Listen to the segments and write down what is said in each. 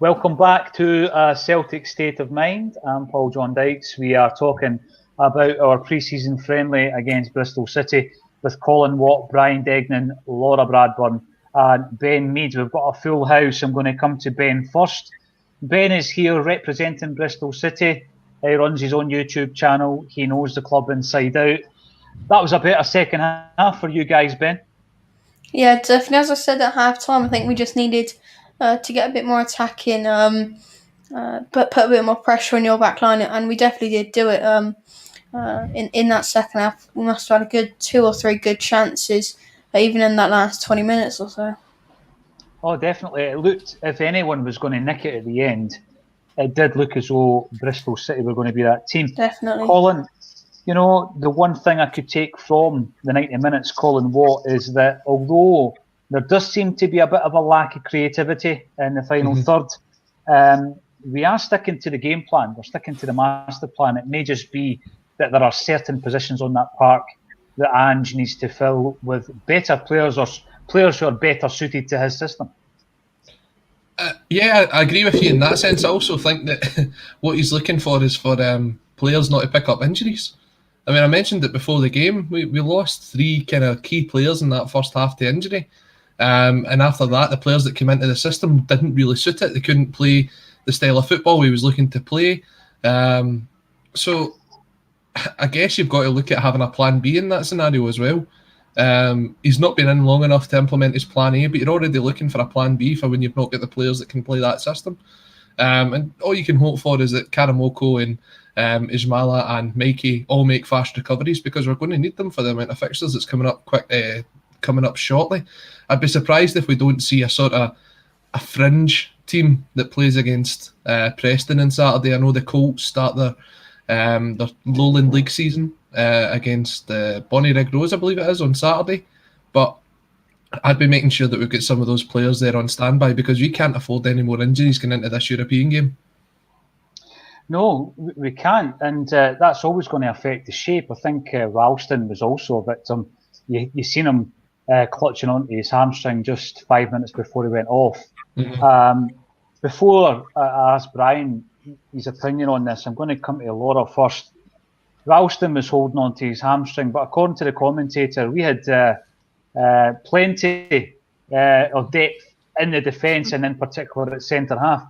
Welcome back to Celtic State of Mind. I'm Paul John Dykes. We are talking about our pre-season friendly against Bristol City with Colin Watt, Brian Degnan, Laura Bradburn and Ben Mead. We've got a full house. I'm going to come to Ben first. Ben is here representing Bristol City. He runs his own YouTube channel. He knows the club inside out. That was a better second half for you guys, Ben. Yeah, definitely. As I said at half-time, I think we just needed to get a bit more attacking, but put a bit more pressure on your back line, and we definitely did do it. In that second half, we must have had a good 2 or 3 good chances, even in that last 20 minutes or so. Oh, definitely. It looked, if anyone was going to nick it at the end, it did look as though Bristol City were going to be that team. Definitely. Colin, the one thing I could take from the 90 minutes, Colin Watt, is that although there does seem to be a bit of a lack of creativity in the final third, we are sticking to the game plan. We're sticking to the master plan. It may just be that there are certain positions on that park that Ange needs to fill with better players or players who are better suited to his system. Yeah, I agree with you in that sense. I also think that what he's looking for is for players not to pick up injuries. I mean, I mentioned it before the game. We lost 3 kind of key players in that first half to injury. And after that, the players that came into the system didn't really suit it. They couldn't play the style of football he was looking to play. So I guess you've got to look at having a plan B in that scenario as well. He's not been in long enough to implement his plan A, but you're already looking for a plan B for when you've not got the players that can play that system. And all you can hope for is that Karamoko and Ismaila and Mikey all make fast recoveries, because we're going to need them for the amount of fixtures that's coming up shortly. I'd be surprised if we don't see a sort of a fringe team that plays against Preston on Saturday. I know the Colts start their Lowland League season against Bonnyrigg Rose, I believe it is, on Saturday. But I'd be making sure that we've got some of those players there on standby, because we can't afford any more injuries going into this European game. No, we can't, and that's always going to affect the shape. I think Ralston was also a victim. You seen him clutching onto his hamstring just 5 minutes before he went off. Before I ask Brian his opinion on this, I'm going to come to Laura first. Ralston was holding on to his hamstring, but according to the commentator, we had plenty of depth in the defence, and in particular at centre half.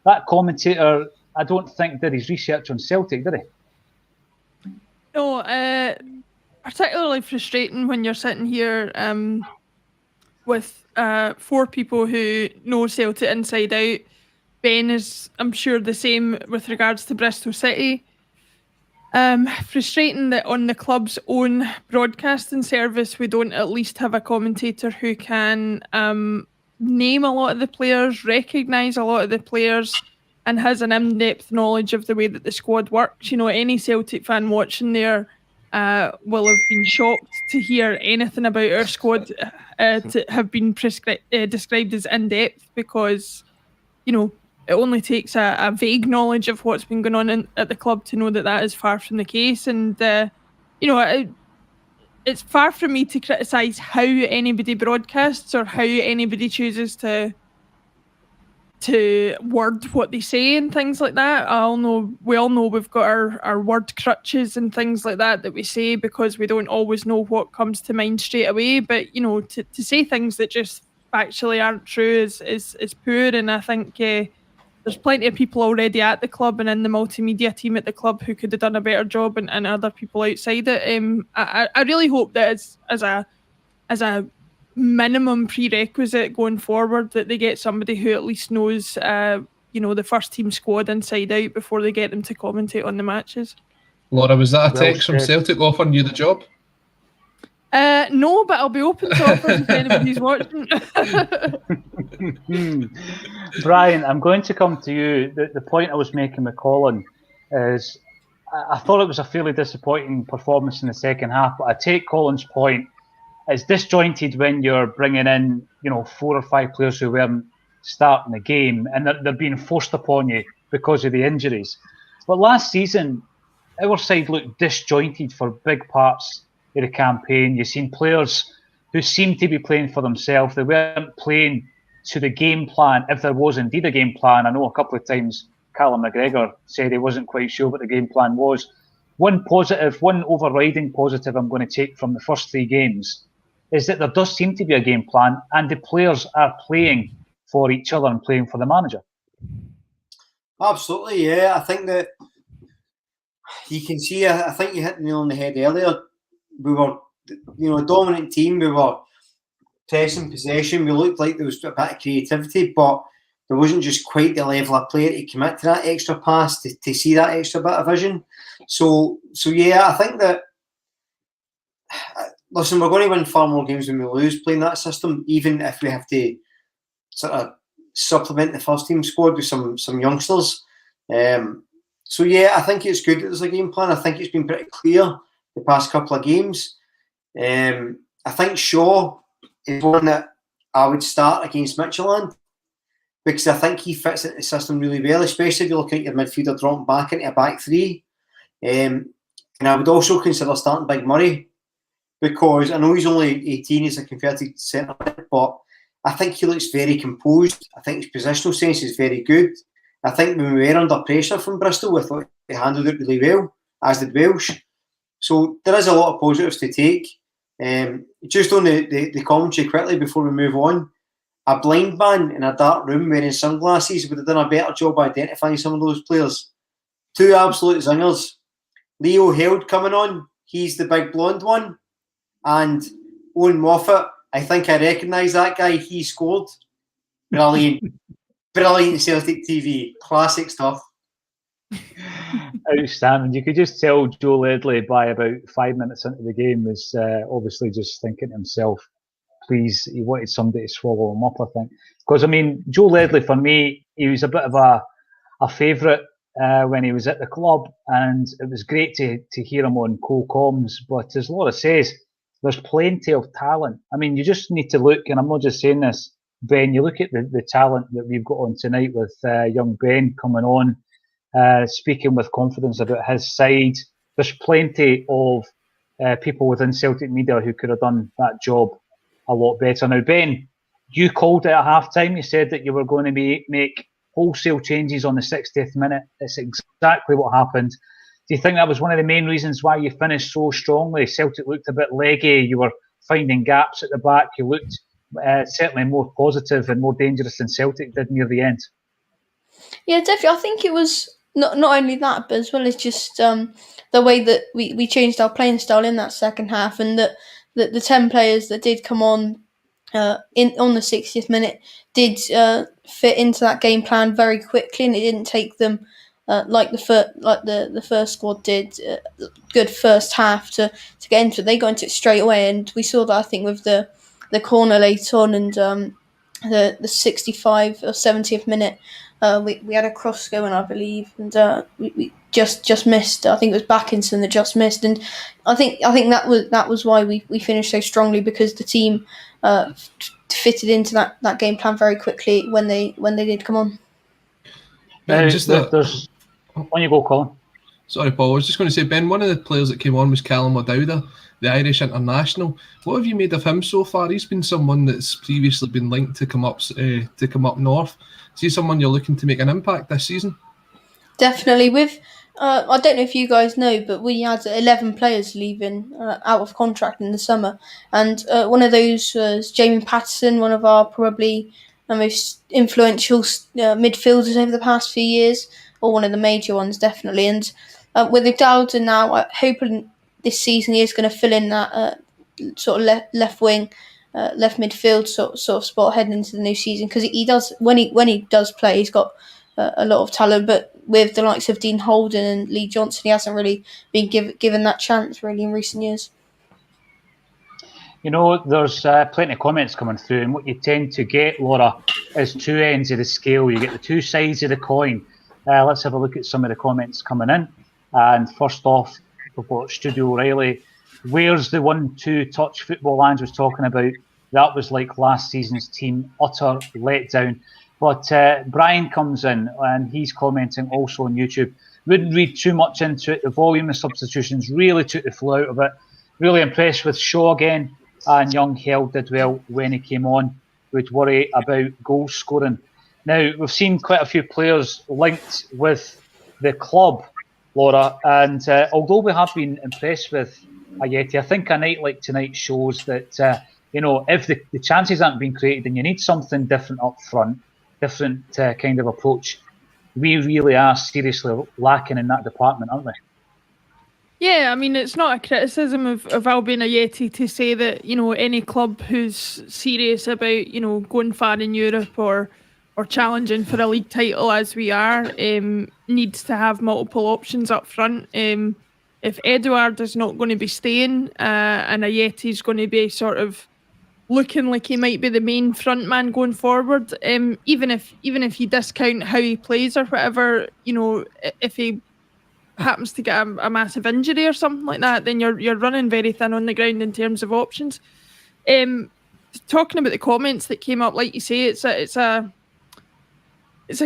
That commentator, I don't think, did his research on Celtic, did he? No, particularly frustrating when you're sitting here with 4 people who know Celtic inside out. Ben is, I'm sure, the same with regards to Bristol City. Frustrating that on the club's own broadcasting service we don't at least have a commentator who can name a lot of the players, recognise a lot of the players, and has an in-depth knowledge of the way that the squad works. Any Celtic fan watching there will have been shocked to hear anything about our squad to have been described as in-depth, because it only takes a vague knowledge of what's been going on at the club to know that that is far from the case. And it's far from me to criticise how anybody broadcasts or how anybody chooses to word what they say and things like that. We all know we've got our word crutches and things like that we say because we don't always know what comes to mind straight away. But to say things that just factually aren't true is poor. And I think there's plenty of people already at the club and in the multimedia team at the club who could have done a better job, and other people outside it. I really hope that as a minimum prerequisite going forward that they get somebody who at least knows the first team squad inside out before they get them to commentate on the matches. Laura, was that a text from Celtic offering you the job? No, but I'll be open to offers if anybody's watching. Brian, I'm going to come to you. The point I was making with Colin is I thought it was a fairly disappointing performance in the second half, but I take Colin's point. It's disjointed when you're bringing in 4 or 5 players who weren't starting the game, and they're being forced upon you because of the injuries. But last season, our side looked disjointed for big parts of the campaign. You've seen players who seemed to be playing for themselves. They weren't playing to the game plan, if there was indeed a game plan. I know a couple of times Callum McGregor said he wasn't quite sure what the game plan was. One overriding positive I'm going to take from the first 3 games is that there does seem to be a game plan, and the players are playing for each other and playing for the manager. Absolutely, yeah. I think that you can see, I think you hit the nail on the head earlier. We were, a dominant team. We were pressing possession. We looked like there was a bit of creativity, but there wasn't just quite the level of player to commit to that extra pass, to see that extra bit of vision. So yeah, I think that, listen, we're going to win far more games when we lose playing that system, even if we have to sort of supplement the first team squad with some youngsters. So yeah, I think it's good that there's a game plan. I think it's been pretty clear the past couple of games. I think Shaw is one that I would start against Midtjylland, because I think he fits into the system really well, especially if you're looking at your midfielder dropping back into a back 3. And I would also consider starting Big Murray, because I know he's only 18, he's a converted centre back, but I think he looks very composed. I think his positional sense is very good. I think when we were under pressure from Bristol, we thought they handled it really well, as did Welsh. So there is a lot of positives to take. Just on the commentary quickly before we move on, a blind man in a dark room wearing sunglasses would have done a better job identifying some of those players. 2 absolute zingers. Leo Held coming on, he's the big blonde one. And Owen Moffat, I think I recognise that guy, he scored. Brilliant. Brilliant Celtic TV. Classic stuff. Outstanding. You could just tell Joe Ledley by about 5 minutes into the game was obviously just thinking to himself, please, he wanted somebody to swallow him up, I think. Because, I mean, Joe Ledley, for me, he was a bit of a favourite when he was at the club, and it was great to hear him on co-coms. But as Laura says, there's plenty of talent. I mean, you just need to look, and I'm not just saying this, Ben, you look at the talent that we've got on tonight with young Ben coming on, speaking with confidence about his side. There's plenty of people within Celtic media who could have done that job a lot better. Now, Ben, you called it at half-time. You said that you were going to make wholesale changes on the 60th minute. It's exactly what happened. Do you think that was one of the main reasons why you finished so strongly? Celtic looked a bit leggy. You were finding gaps at the back. You looked certainly more positive and more dangerous than Celtic did near the end. Yeah, definitely. I think it was not only that, but as well as just the way that we changed our playing style in that second half, and that the 10 players that did come on the 60th minute did fit into that game plan very quickly, and it didn't take them like the first squad did good first half to get into it. They got into it straight away, and we saw that, I think, with the corner late on, and the 65 or 70th minute we had a cross going, I believe, and we just missed. I think it was Backinson that just missed, and I think that was why we finished so strongly, because the team fitted into that game plan very quickly when they did come on. On you go, Colin. Sorry, Paul. I was just going to say, Ben, one of the players that came on was Callum O'Dowda, the Irish international. What have you made of him so far? He's been someone that's previously been linked to come up north. Is he someone you're looking to make an impact this season? Definitely. I don't know if you guys know, but we had 11 players leaving out of contract in the summer, and one of those was Jamie Patterson, one of our probably most influential midfielders over the past few years, or one of the major ones, definitely. And with O'Dowda now, I'm hoping this season he is going to fill in that sort of left wing, left midfield sort of spot heading into the new season, because he does, when he does play, he's got a lot of talent. But with the likes of Dean Holden and Lee Johnson, he hasn't really been given that chance really in recent years. You know, there's plenty of comments coming through, and what you tend to get, Laura, is 2 ends of the scale. You get the 2 sides of the coin. Let's have a look at some of the comments coming in. And first off, we've got Studio O'Reilly. Where's the 1-2 touch football Ange was talking about? That was like last season's team, utter letdown. But Brian comes in, and he's commenting also on YouTube. Wouldn't read too much into it. The volume of substitutions really took the flow out of it. Really impressed with Shaw again, and young Held did well when he came on. would worry about goal scoring. Now, we've seen quite a few players linked with the club, Laura, and although we have been impressed with Ajeti, I think a night like tonight shows that, if the chances aren't being created and you need something different up front, different kind of approach, we really are seriously lacking in that department, aren't we? Yeah, I mean, it's not a criticism of Albion Ajeti to say that, any club who's serious about, going far in Europe or challenging for a league title as we are, needs to have multiple options up front. If Eduard is not going to be staying and Ajeti's going to be sort of looking like he might be the main front man going forward, even if you discount how he plays or whatever, if he happens to get a massive injury or something like that, then you're running very thin on the ground in terms of options. Talking about the comments that came up, like you say, it's a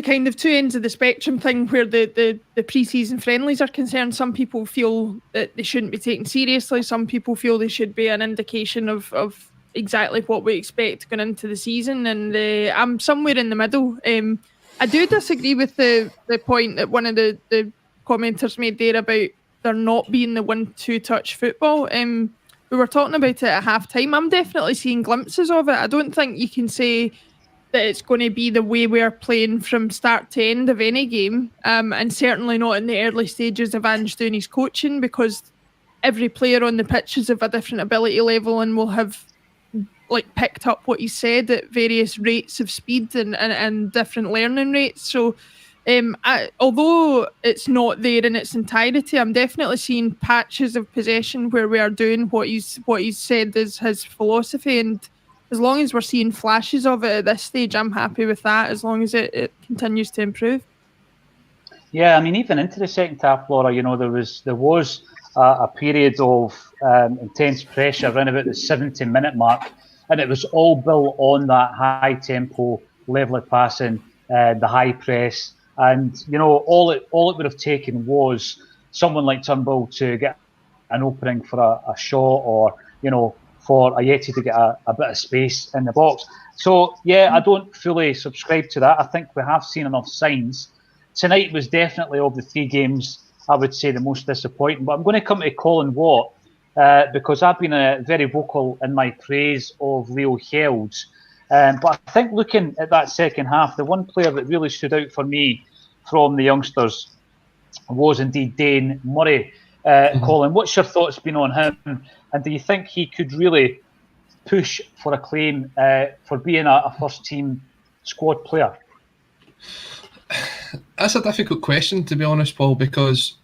kind of two ends of the spectrum thing where the pre-season friendlies are concerned. Some people feel that they shouldn't be taken seriously. Some people feel they should be an indication of exactly what we expect going into the season. And I'm somewhere in the middle. I do disagree with the point that one of the commenters made there about there not being the 1-2 touch football. We were talking about it at half time. I'm definitely seeing glimpses of it. I don't think you can say that it's going to be the way we're playing from start to end of any game, and certainly not in the early stages of Ange Dooney's coaching, because every player on the pitch is of a different ability level and will have picked up what he said at various rates of speed and different learning rates. So although it's not there in its entirety, I'm definitely seeing patches of possession where we are doing what he's said is his philosophy, and as long as we're seeing flashes of it at this stage, I'm happy with that, as long as it continues to improve. Yeah, I mean, even into the second half, Laura, there was a period of intense pressure around about the 70-minute mark, and it was all built on that high tempo, level of passing, the high press, and all it would have taken was someone like Turnbull to get an opening for a shot, or for Ajeti to get a bit of space in the box. So yeah, I don't fully subscribe to that. I think we have seen enough signs. Tonight was definitely, of the three games, I would say the most disappointing. But I'm going to come to Colin Watt because I've been very vocal in my praise of Leo Held. But I think looking at that second half, the one player that really stood out for me from the youngsters was indeed Dane Murray. Colin, what's your thoughts been on him? And do you think he could really push for a claim for being a first-team squad player? That's a difficult question, to be honest, Paul, because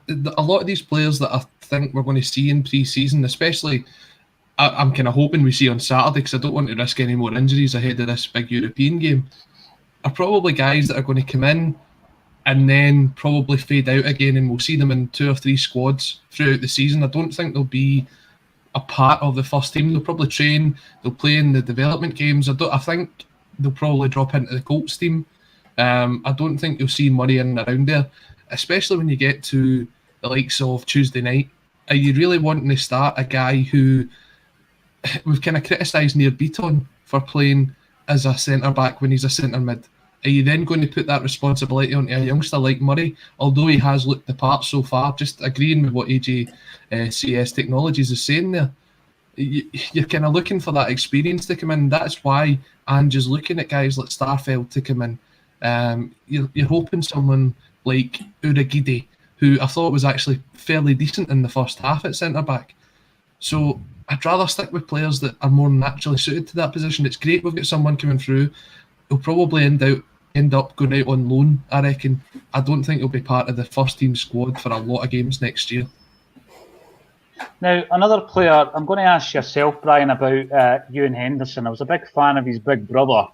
a lot of these players that I think we're going to see in pre-season, especially I'm kind of hoping we see on Saturday, because I don't want to risk any more injuries ahead of this big European game, are probably guys that are going to come in and then probably fade out again, and we'll see them in 2 or 3 squads throughout the season. I don't think they'll be a part of the first team. They'll probably train, they'll play in the development games. I think they'll probably drop into the Colts team. I don't think you'll see Murray in and around there, especially when you get to the likes of Tuesday night. Are you really wanting to start a guy who we've kind of criticised Near Beaton for playing as a centre-back when he's a centre-mid? Are you then going to put that responsibility onto a youngster like Murray, although he has looked the part so far? Just agreeing with what ACS Technologies is saying there. You're kind of looking for that experience to come in. That's why Ange is looking at guys like Starfelt to come in. You're hoping someone like Uragide, who I thought was actually fairly decent in the first half at centre-back. So I'd rather stick with players that are more naturally suited to that position. It's great we've got someone coming through. He'll probably end up going out on loan, I reckon. I don't think he'll be part of the first team squad for a lot of games next year. Now, another player, I'm going to ask yourself, Brian, about Ewan Henderson. I was a big fan of his big brother.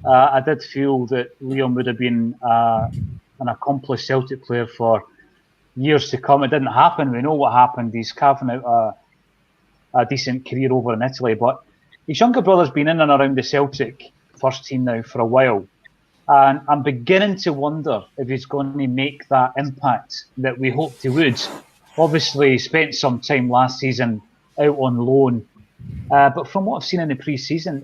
I did feel that Liam would have been an accomplished Celtic player for years to come. It didn't happen. We know what happened. He's carving out a decent career over in Italy. But his younger brother's been in and around the Celtic first team now for a while. And I'm beginning to wonder if he's going to make that impact that we hoped he would. Obviously, he spent some time last season out on loan. But from what I've seen in the pre-season,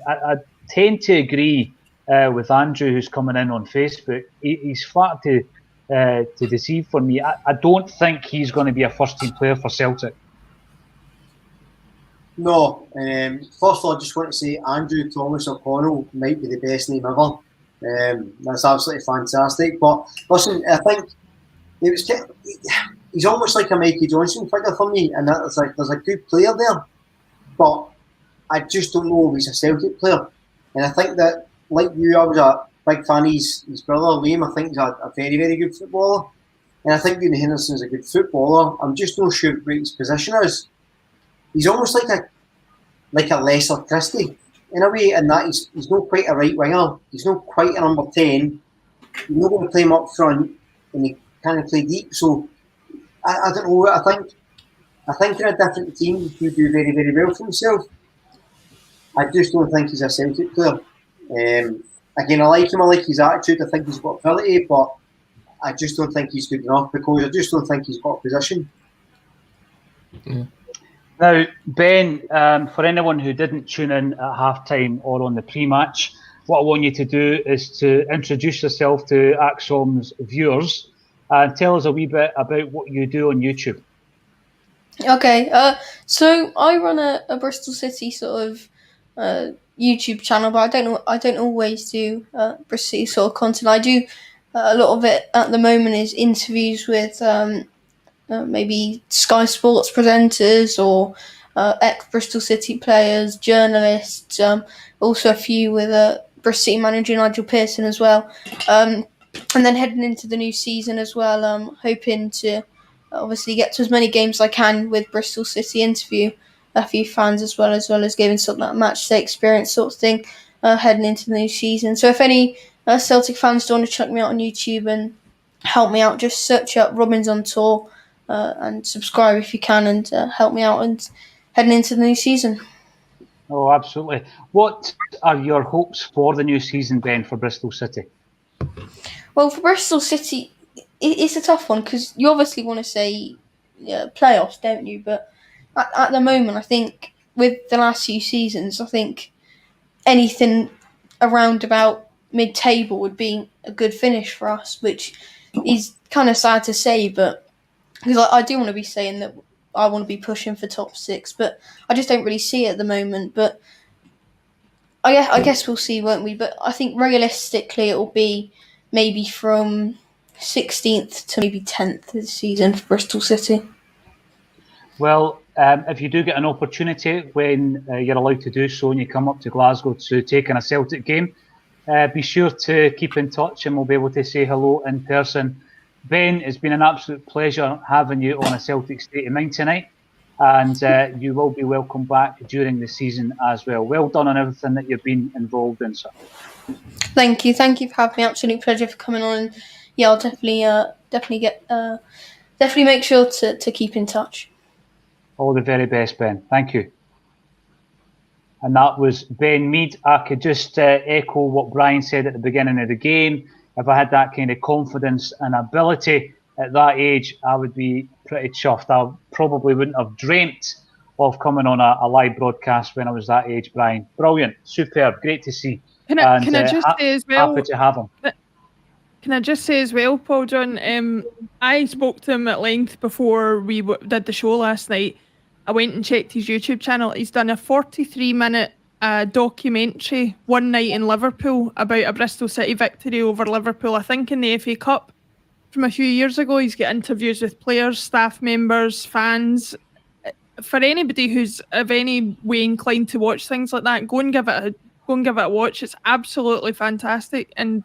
tend to agree with Andrew, who's coming in on Facebook. He's flat to deceive for me. I don't think he's going to be a first-team player for Celtic. No. First of all, I just want to say Andrew Thomas O'Connell might be the best name ever. That's absolutely fantastic. But listen, I think he's almost like a Mikey Johnson figure for me, and that's like there's a good player there, but I just don't know if he's a Celtic player. And I think that, like you, I was a big fan of his brother Liam. I think he's a very, very good footballer, and I think Dean Henderson's a good footballer. I'm just not sure what his position is. He's almost like a lesser Christie in a way, in that he's not quite a right winger. He's not quite a number 10. You're not going to play him up front, and he can't play deep. So I don't know. I think in a different team he'll do very, very well for himself. I just don't think he's a Celtic player. Again, I like him. I like his attitude. I think he's got ability, but I just don't think he's good enough, because I just don't think he's got a position. Yeah. Now, Ben, for anyone who didn't tune in at halftime or on the pre-match, what I want you to do is to introduce yourself to ACSOM's viewers and tell us a wee bit about what you do on YouTube. Okay, so I run a Bristol City sort of YouTube channel, but I don't always do Bristol City sort of content. I do a lot of it at the moment is interviews with maybe Sky Sports presenters or ex-Bristol City players, journalists, also a few with Bristol City manager Nigel Pearson as well. And then heading into the new season as well, hoping to obviously get to as many games as I can with Bristol City, interview a few fans as well as giving sort of that matchday experience sort of thing heading into the new season. So if any Celtic fans do want to check me out on YouTube and help me out, just search up Robins on Tour and subscribe if you can, and help me out and heading into the new season. Oh, absolutely. What are your hopes for the new season, Ben, for Bristol City? Well, for Bristol City, it's a tough one, because you obviously want to say playoffs, don't you? But at the moment, I think with the last few seasons, I think anything around about mid-table would be a good finish for us, which is kind of sad to say, but because I do want to be saying that I want to be pushing for top 6, but I just don't really see it at the moment. But I guess we'll see, won't we? But I think realistically it will be maybe from 16th to maybe 10th this season for Bristol City. Well, if you do get an opportunity when you're allowed to do so and you come up to Glasgow to take in a Celtic game, be sure to keep in touch and we'll be able to say hello in person. Ben, it's been an absolute pleasure having you on A Celtic State of Mind tonight, and you will be welcome back during the season as well. Well done on everything that you've been involved in, sir. Thank you for having me. Absolute pleasure for coming on. And yeah, I'll definitely make sure to keep in touch. All the very best, Ben. Thank you. And that was Ben Mead. I could just echo what Brian said at the beginning of the game. If I had that kind of confidence and ability at that age, I would be pretty chuffed. I probably wouldn't have dreamt of coming on a live broadcast when I was that age, Brian. Brilliant, superb, great to see. Can I just say as well? Happy to have him. Can I just say as well, Paul John? I spoke to him at length before we did the show last night. I went and checked his YouTube channel. He's done a 43-minute documentary one night in Liverpool about a Bristol City victory over Liverpool, I think in the FA Cup from a few years ago. He's got interviews with players, staff members, fans. For anybody who's of any way inclined to watch things like that, go and give it a watch. It's absolutely fantastic, and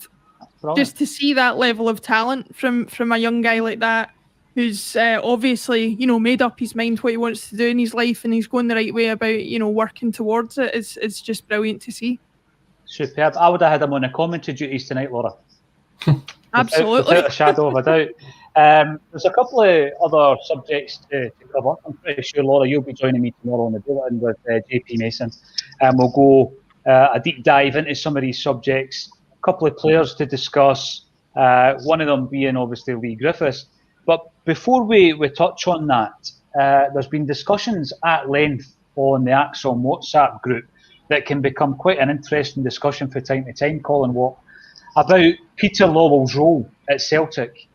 just to see that level of talent from a young guy like that, who's obviously, made up his mind what he wants to do in his life, and he's going the right way about, working towards it. It's just brilliant to see. Superb. I would have had him on the commentary duties tonight, Laura. Absolutely. Without a shadow of a doubt. There's a couple of other subjects to cover. I'm pretty sure, Laura, you'll be joining me tomorrow on the Bulletin with JP Mason. And we'll go a deep dive into some of these subjects. A couple of players to discuss, one of them being obviously Lee Griffiths. But before we touch on that, there's been discussions at length on the ACSOM WhatsApp group that can become quite an interesting discussion from time to time, Colin Watt, about Peter Lawwell's role at Celtic.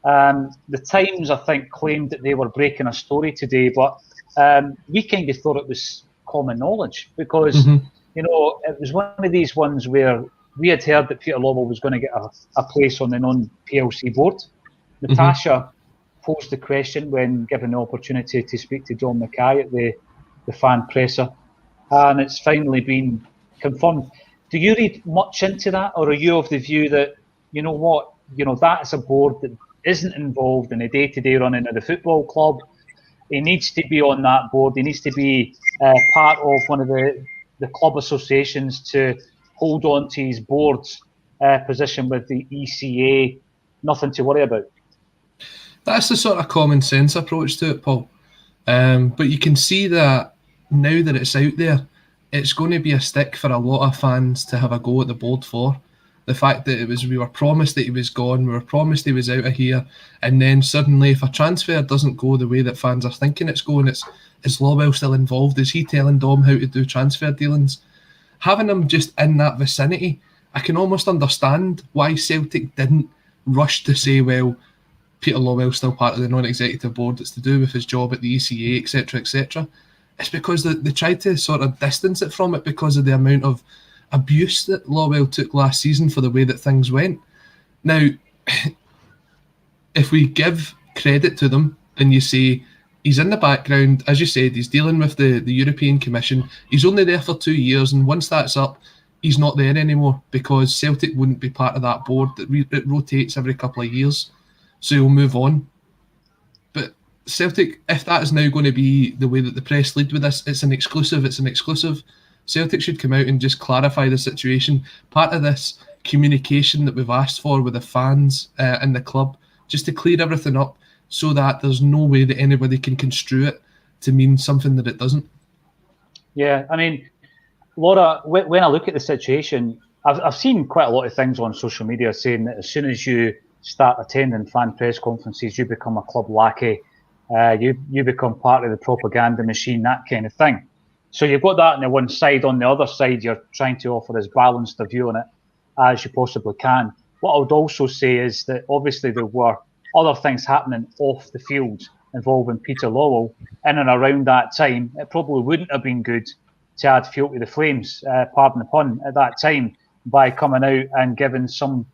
The Times, I think, claimed that they were breaking a story today, but we kind of thought it was common knowledge because, you know, it was one of these ones where we had heard that Peter Lawwell was going to get a place on the non-PLC board. Natasha posed the question when given the opportunity to speak to John Mackay at the fan presser, and it's finally been confirmed. Do you read much into that, or are you of the view that, you know what, you know, that's a board that isn't involved in the day-to-day running of the football club? He needs to be on that board. He needs to be part of one of the club associations to hold on to his board's position with the ECA. Nothing to worry about. That's the sort of common sense approach to it, Paul. But you can see that now that it's out there, it's going to be a stick for a lot of fans to have a go at the board for. The fact that we were promised that he was gone, we were promised he was out of here, and then suddenly if a transfer doesn't go the way that fans are thinking it's going, is Lawwell still involved? Is he telling Dom how to do transfer dealings? Having him just in that vicinity, I can almost understand why Celtic didn't rush to say, well, Peter Lawwell's still part of the non-executive board, it's to do with his job at the ECA, etc., etc. It's because they tried to sort of distance it from it because of the amount of abuse that Lawwell took last season for the way that things went. Now, if we give credit to them and you say he's in the background, as you said, he's dealing with the European Commission, he's only there for 2 years, and once that's up, he's not there anymore because Celtic wouldn't be part of that board that it rotates every couple of years, so he'll move on. But Celtic, if that is now going to be the way that the press lead with this, it's an exclusive. Celtic should come out and just clarify the situation. Part of this communication that we've asked for with the fans and the club, just to clear everything up so that there's no way that anybody can construe it to mean something that it doesn't. Yeah, I mean, Laura, when I look at the situation, I've seen quite a lot of things on social media saying that as soon as you start attending fan press conferences, you become a club lackey, you become part of the propaganda machine, that kind of thing. So you've got that on the one side. On the other side, you're trying to offer as balanced a view on it as you possibly can. What I would also say is that obviously there were other things happening off the field involving Peter Lawwell in and around that time. It probably wouldn't have been good to add fuel to the flames, pardon the pun, at that time by coming out and giving some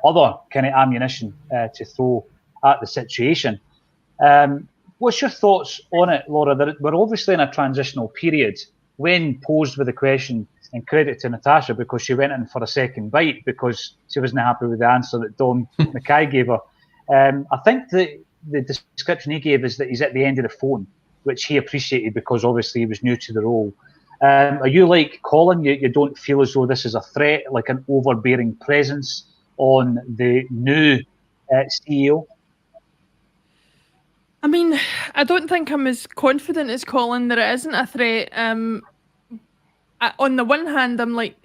other kind of ammunition to throw at the situation. What's your thoughts on it, Laura? That we're obviously in a transitional period. When posed with the question, and credit to Natasha because she went in for a second bite because she wasn't happy with the answer that Don Mackay gave her. I think the description he gave is that he's at the end of the phone, which he appreciated because obviously he was new to the role. Are you like Colin? You don't feel as though this is a threat, like an overbearing presence on the new CEO? I mean, I don't think I'm as confident as Colin that it isn't a threat. On the one hand, I'm like,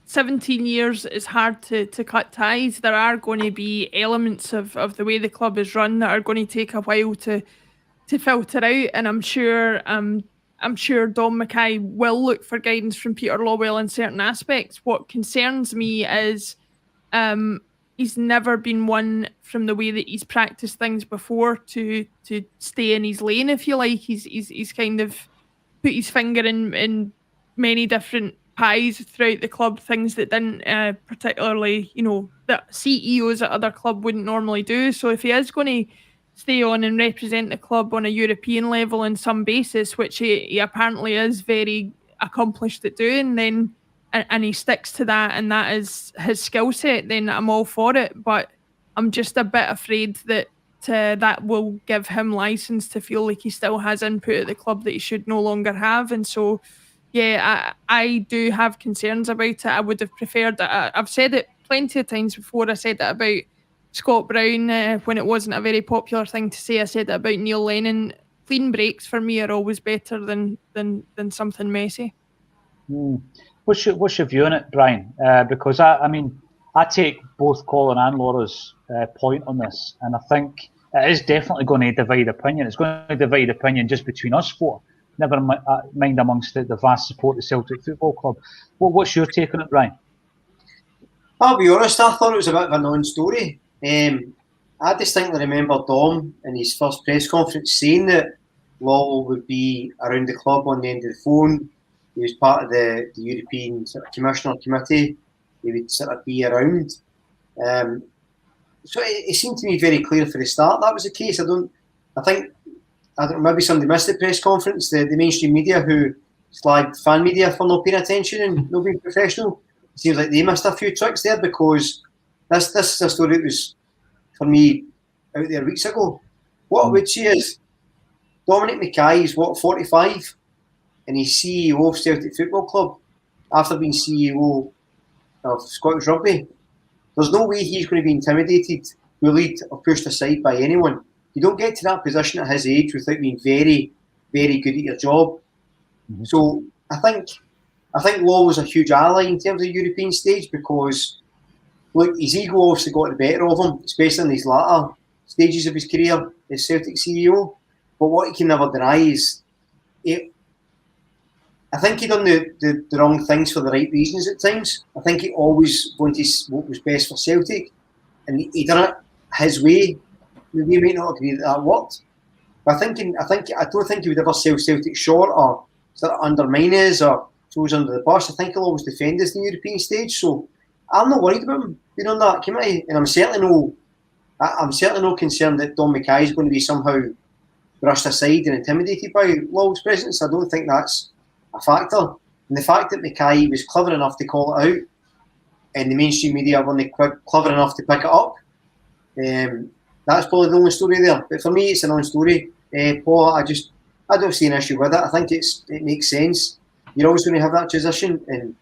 17 years is hard to cut ties. There are going to be elements of the way the club is run that are going to take a while to filter out, and I'm sure Dom Mackay will look for guidance from Peter Lawwell in certain aspects. What concerns me is he's never been one from the way that he's practiced things before to stay in his lane, if you like. He's kind of put his finger in many different pies throughout the club, things that didn't particularly, that CEOs at other club wouldn't normally do. So if he is going to stay on and represent the club on a European level in some basis, which he apparently is very accomplished at doing, then and he sticks to that and that is his skill set, then I'm all for it. But I'm just a bit afraid that that will give him license to feel like he still has input at the club that he should no longer have. And so, yeah, I do have concerns about it. I would have preferred that. I've said it plenty of times before. I said that about Scott Brown when it wasn't a very popular thing to say. I said that about Neil Lennon. Clean breaks for me are always better than something messy. What's your view on it, Brian? Because I take both Colin and Laura's point on this, and I think it is definitely going to divide opinion. It's going to divide opinion just between us four, never mind amongst the vast support of Celtic Football Club. What's your take on it, Brian? I'll be honest, I thought it was a bit of a non-story. I distinctly remember Dom in his first press conference saying that Lawwell would be around the club on the end of the phone. He was part of the European sort of commissioner committee. He would sort of be around. So it seemed to me very clear for the start that was the case. I don't know, maybe somebody missed the press conference. The mainstream media who slagged fan media for not paying attention and not being professional. It seems like they missed a few tricks there, because this is a story that was, for me, out there weeks ago. What I would say is Dominic Mackay is 45, and he's CEO of Celtic Football Club after being CEO of Scottish Rugby. There's no way he's going to be intimidated, bullied, or pushed aside by anyone. You don't get to that position at his age without being very, very good at your job. Mm-hmm. So I think Law was a huge ally in terms of the European stage, because, look, his ego obviously got the better of him, especially in these latter stages of his career as Celtic CEO. But what he can never deny is, I think he done the wrong things for the right reasons at times. I think he always wanted what was best for Celtic, and he done it his way. We may not agree that worked, but I don't think he would ever sell Celtic short or sort of undermine us or throw us under the bus. I think he'll always defend us in the European stage. So I'm not worried about him being on that committee, and I'm certainly not concerned that Dom Mackay is going to be somehow brushed aside and intimidated by Lawwell's presence. I don't think that's a factor. And the fact that Mackay was clever enough to call it out, and the mainstream media weren't clever enough to pick it up, that's probably the only story there. But for me, it's a non-story. Paul, I don't see an issue with it. I think it makes sense. You're always going to have that transition. And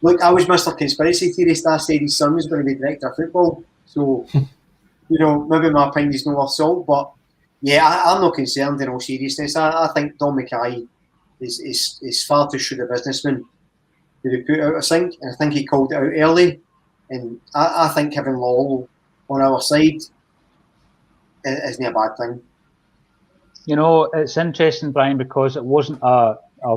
look, I was Mr. Conspiracy Theorist. I said his son was going to be director of football. So, maybe my opinion is no worth salt. But yeah, I'm not concerned in all seriousness. I think Dom Mackay is far too shrewd a businessman to be put out of sync. And I think he called it out early. And I think having Lawwell on our side isn't a bad thing. It's interesting, Brian, because it wasn't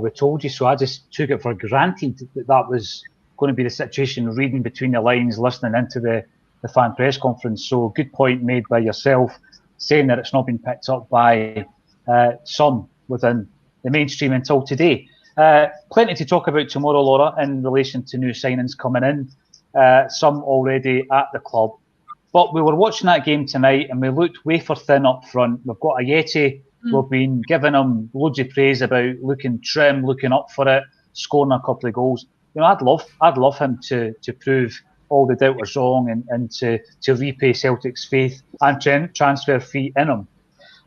we told you so. I just took it for granted that was going to be the situation, reading between the lines, listening into the fan press conference. So good point made by yourself, saying that it's not been picked up by some within the mainstream until today. Plenty to talk about tomorrow, Laura, in relation to new signings coming in, some already at the club. But we were watching that game tonight and we looked wafer thin up front. We've got Ajeti. We've been giving him loads of praise about looking trim, looking up for it, scoring a couple of goals. I'd love him to prove all the doubters wrong and to repay Celtic's faith and transfer fee in him.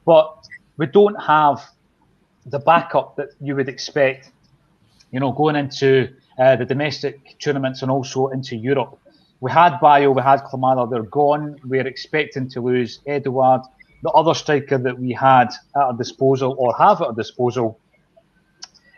But we don't have the backup that you would expect, going into the domestic tournaments and also into Europe. We had Bayo, we had Klimala, they're gone. We're expecting to lose Edouard. The other striker that we had at our disposal, or have at our disposal,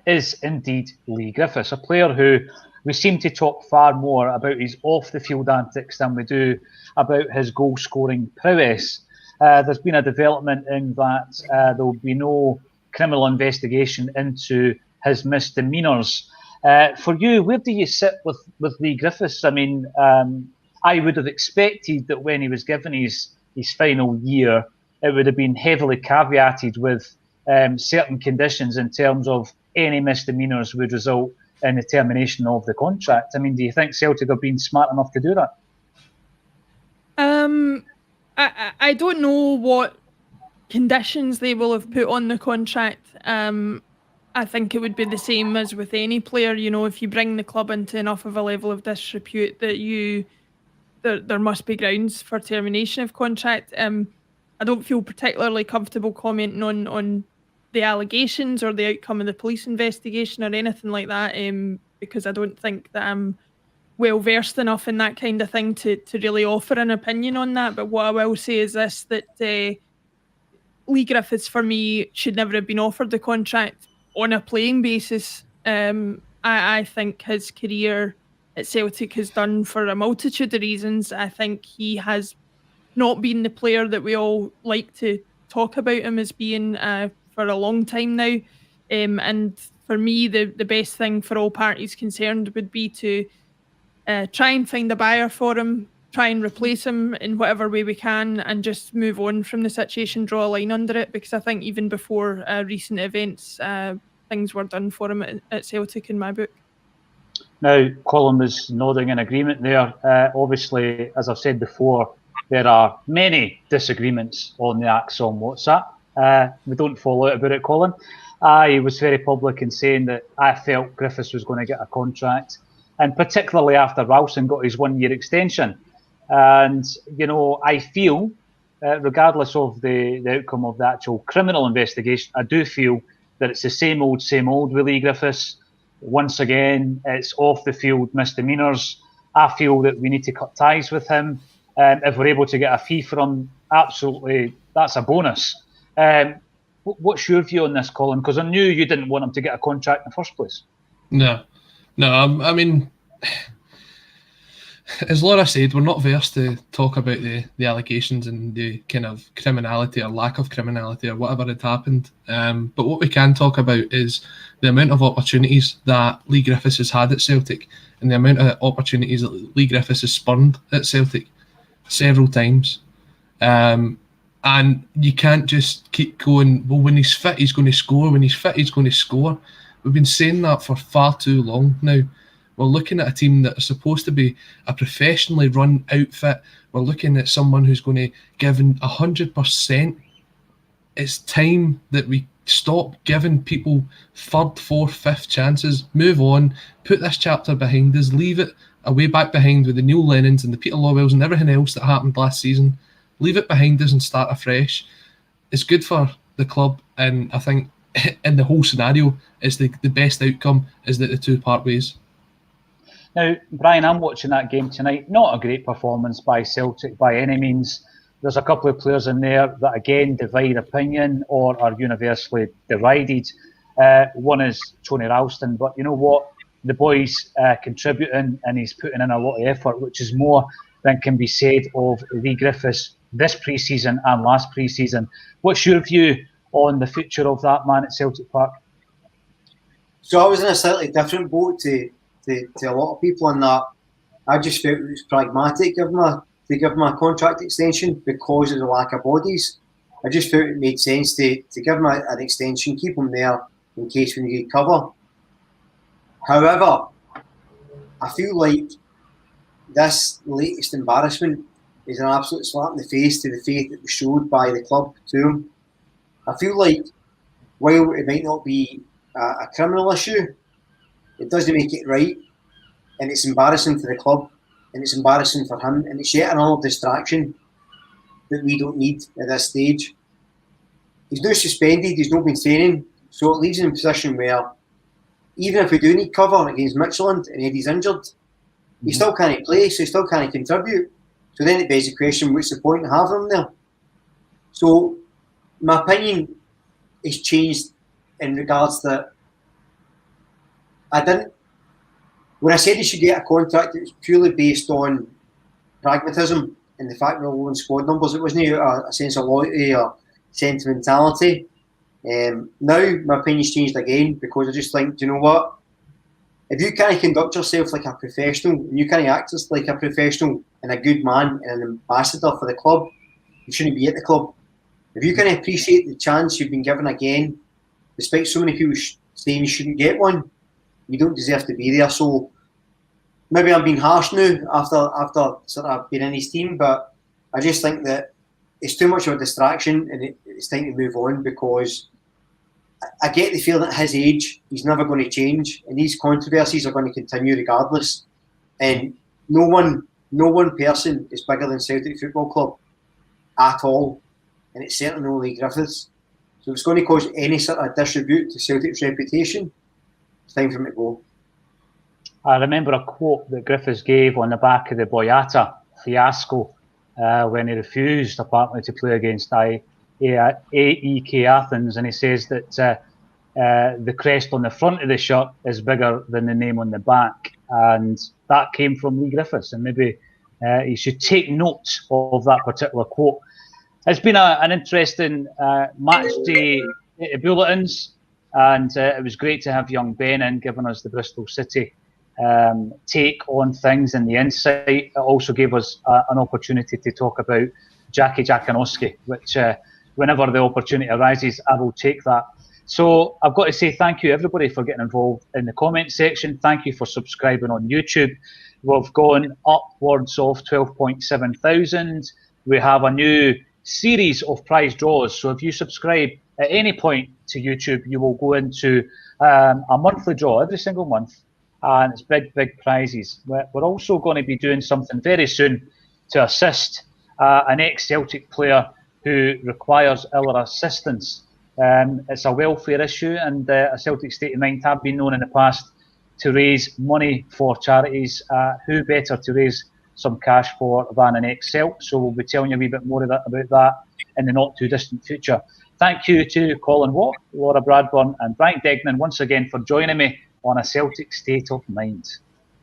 is indeed Leigh Griffiths, a player who we seem to talk far more about his off-the-field antics than we do about his goal-scoring prowess. There's been a development in that there will be no criminal investigation into his misdemeanours. For you, where do you sit with Leigh Griffiths? I mean, I would have expected that when he was given his final year, it would have been heavily caveated with certain conditions in terms of any misdemeanours would result in the termination of the contract. I mean, do you think Celtic have been smart enough to do that? I don't know what conditions they will have put on the contract. I think it would be the same as with any player. If you bring the club into enough of a level of disrepute that there must be grounds for termination of contract. I don't feel particularly comfortable commenting on the allegations or the outcome of the police investigation or anything like that, because I don't think that I'm well versed enough in that kind of thing to really offer an opinion on that. But what I will say is this, that Leigh Griffiths, for me, should never have been offered the contract on a playing basis. I think his career at Celtic has done for a multitude of reasons. I think he has not been the player that we all like to talk about him as being for a long time now. And for me, the best thing for all parties concerned would be to try and find a buyer for him, try and replace him in whatever way we can, and just move on from the situation, draw a line under it, because I think even before recent events, things were done for him at Celtic in my book. Now, Colin was nodding in agreement there. Obviously, as I've said before, there are many disagreements on the ACSOM WhatsApp. We don't fall out about it, Colin. I was very public in saying that I felt Griffiths was going to get a contract, and particularly after Ralston got his 1 year extension. And, you know, I feel, regardless of the outcome of the actual criminal investigation, I do feel that it's the same old with Lee Griffiths. Once again, it's off the field misdemeanours. I feel that we need to cut ties with him. If we're able to get a fee for him, absolutely, that's a bonus. What's your view on this, Colin? Because I knew you didn't want him to get a contract in the first place. No. I mean, as Laura said, we're not versed to talk about the allegations and the kind of criminality or lack of criminality or whatever had happened. But what we can talk about is the amount of opportunities that Lee Griffiths has had at Celtic and the amount of opportunities that Lee Griffiths has spurned at Celtic several times. And you can't just keep going, well, when he's fit, he's going to score. When he's fit, he's going to score. We've been saying that for far too long now. We're looking at a team that is supposed to be a professionally run outfit. We're looking at someone who's going to give 100%. It's time that we stop giving people third, fourth, fifth chances. Move on. Put this chapter behind us. Leave it away back behind with the Neil Lennons and the Peter Lawwells and everything else that happened last season. Leave it behind us and start afresh. It's good for the club, and I think in the whole scenario, it's the best outcome is that the two part ways. Now, Brian, I'm watching that game tonight. Not a great performance by Celtic by any means. There's a couple of players in there that, again, divide opinion or are universally derided. One is Tony Ralston, but you know what? The boy's contributing and he's putting in a lot of effort, which is more than can be said of Lee Griffiths this pre-season and last pre-season. What's your view on the future of that man at Celtic Park? So I was in a slightly different boat to a lot of people in that. I just felt it was pragmatic to give him a contract extension because of the lack of bodies. I just felt it made sense to give him an extension, keep him there in case we need cover. However, I feel like this latest embarrassment is an absolute slap in the face to the faith that was showed by the club to him. I feel like while it might not be a criminal issue, it doesn't make it right, and it's embarrassing for the club, and it's embarrassing for him, and it's yet another distraction that we don't need at this stage. He's not suspended, he's not been training, so it leaves him in a position where even if we do need cover against Midtjylland and Eddie's injured, he still can't play, so he still can't contribute. So then it begs the question, what's the point of having him there? So my opinion has changed in regards that when I said he should get a contract, it was purely based on pragmatism and the fact we're low in squad numbers. It wasn't a sense of loyalty or sentimentality. Now my opinion's changed again because I just think, do you know what? If you can't conduct yourself like a professional and you can't act as like a professional and a good man and an ambassador for the club, you shouldn't be at the club. If you can't appreciate the chance you've been given again, despite so many people saying you shouldn't get one, you don't deserve to be there. So maybe I'm being harsh now after sort of being in his team, but I just think that it's too much of a distraction and it's time to move on because I get the feeling at his age he's never going to change and these controversies are going to continue regardless. And no one person is bigger than Celtic Football Club at all, and it's certainly no Lee Griffiths. So if it's going to cause any sort of disrepute to Celtic's reputation, it's time for him to go. I remember a quote that Griffiths gave on the back of the Boyata fiasco when he refused apparently to play against AEK Athens, and he says that the crest on the front of the shirt is bigger than the name on the back, and that came from Lee Griffiths, and maybe he should take note of that particular quote. It's been an interesting match day bulletins. And it was great to have young Ben in, giving us the Bristol City take on things and the insight. It also gave us an opportunity to talk about Jackie Jakanowski, which whenever the opportunity arises, I will take that. So I've got to say thank you, everybody, for getting involved in the comment section. Thank you for subscribing on YouTube. We've gone upwards of 12.7 thousand. We have a new series of prize draws. So if you subscribe at any point to YouTube, you will go into a monthly draw every single month. And it's big, big prizes. We're also going to be doing something very soon to assist an ex-Celtic player who requires our assistance. It's a welfare issue, and a Celtic State of Mind have been known in the past to raise money for charities. Who better to raise some cash for than an ex-Celt? So we'll be telling you a wee bit more about that in the not too distant future. Thank you to Colin Watt, Laura Bradburn and Brian Degnan once again for joining me on A Celtic State of Mind.